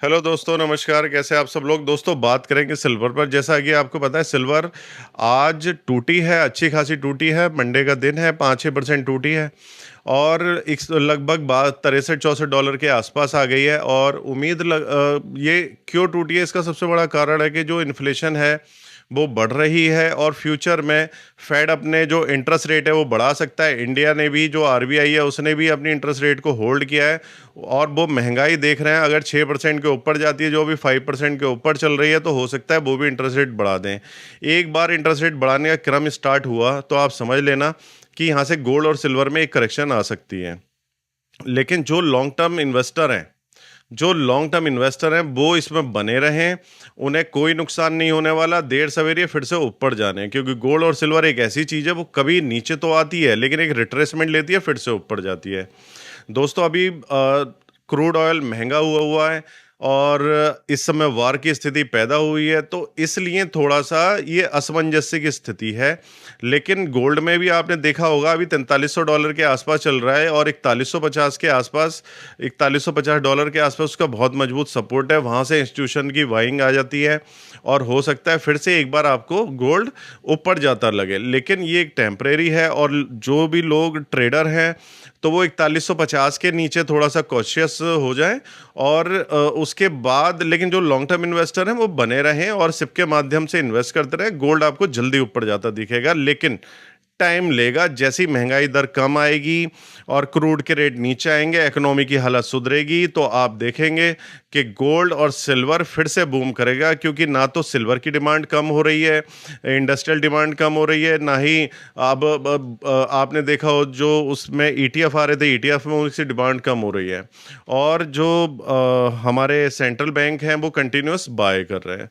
Hello दोस्तों, नमस्कार। कैसे आप सब लोग? दोस्तों, बात करेंगे सिल्वर पर। जैसा कि आपको पता है, सिल्वर आज टूटी है, अच्छी खासी टूटी है। मंडे का दिन है, 5-6% टूटी है और लगभग बात $63-64 के आसपास आ गई है। और ये क्यों टूटी है, इसका सबसे बड़ा कारण है कि जो इन्फ्लेशन है वो बढ़ रही है और फ्यूचर में फेड अपने जो इंटरेस्ट रेट है वो बढ़ा सकता है। इंडिया ने भी, जो आरबीआई है, उसने भी अपनी इंटरेस्ट रेट को होल्ड किया है और वो महंगाई देख रहे हैं। अगर 6% के ऊपर जाती है, जो भी 5% के ऊपर चल रही है, तो हो सकता है वो भी इंटरेस्ट रेट बढ़ा दें। एक बार इंटरेस्ट रेट बढ़ाने का क्रम स्टार्ट हुआ तो आप समझ लेना कि यहाँ से गोल्ड और सिल्वर में एक करेक्शन आ सकती है। लेकिन जो लॉन्ग टर्म इन्वेस्टर हैं वो इसमें बने रहें। उन्हें कोई नुकसान नहीं होने वाला। देर सवेर ये फिर से ऊपर जाने हैं, क्योंकि गोल्ड और सिल्वर एक ऐसी चीज़ है, वो कभी नीचे तो आती है लेकिन एक रिट्रेसमेंट लेती है, फिर से ऊपर जाती है। दोस्तों, अभी क्रूड ऑयल महंगा हुआ हुआ है और इस समय वार की स्थिति पैदा हुई है, तो इसलिए थोड़ा सा ये असमंजस्य की स्थिति है। लेकिन गोल्ड में भी आपने देखा होगा, अभी $4300 के आसपास चल रहा है और 4150 के आसपास, $4150 के आसपास उसका बहुत मजबूत सपोर्ट है। वहाँ से इंस्टीट्यूशन की बाइंग आ जाती है और हो सकता है फिर से एक बार आपको गोल्ड ऊपर जाता लगे। लेकिन ये एक टेम्परेरी है और जो भी लोग ट्रेडर हैं तो वो 4150 के नीचे थोड़ा सा कॉशियस हो जाएं और उसके बाद, लेकिन जो लॉन्ग टर्म इन्वेस्टर हैं वो बने रहें और सिप के माध्यम से इन्वेस्ट करते रहें। गोल्ड आपको जल्दी ऊपर जाता दिखेगा, लेकिन टाइम लेगा। जैसी महंगाई दर कम आएगी और क्रूड के रेट नीचे आएंगे, इकोनॉमी की हालत सुधरेगी, तो आप देखेंगे कि गोल्ड और सिल्वर फिर से बूम करेगा। क्योंकि ना तो सिल्वर की डिमांड कम हो रही है, इंडस्ट्रियल डिमांड कम हो रही है, ना ही आपने देखा हो जो उसमें ईटीएफ आ रहे थे, ईटीएफ में उसकी डिमांड कम हो रही है। और जो हमारे सेंट्रल बैंक हैं वो कंटिन्यूस बाय कर रहे हैं।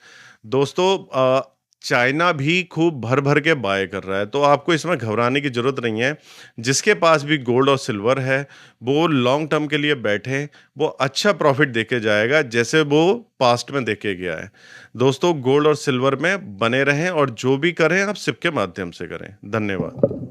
दोस्तों, चाइना भी खूब भर भर के बाय कर रहा है, तो आपको इसमें घबराने की जरूरत नहीं है। जिसके पास भी गोल्ड और सिल्वर है वो लॉन्ग टर्म के लिए बैठे, वो अच्छा प्रॉफिट देके जाएगा जैसे वो पास्ट में देके गया है। दोस्तों, गोल्ड और सिल्वर में बने रहें और जो भी करें आप सिप के माध्यम से करें। धन्यवाद।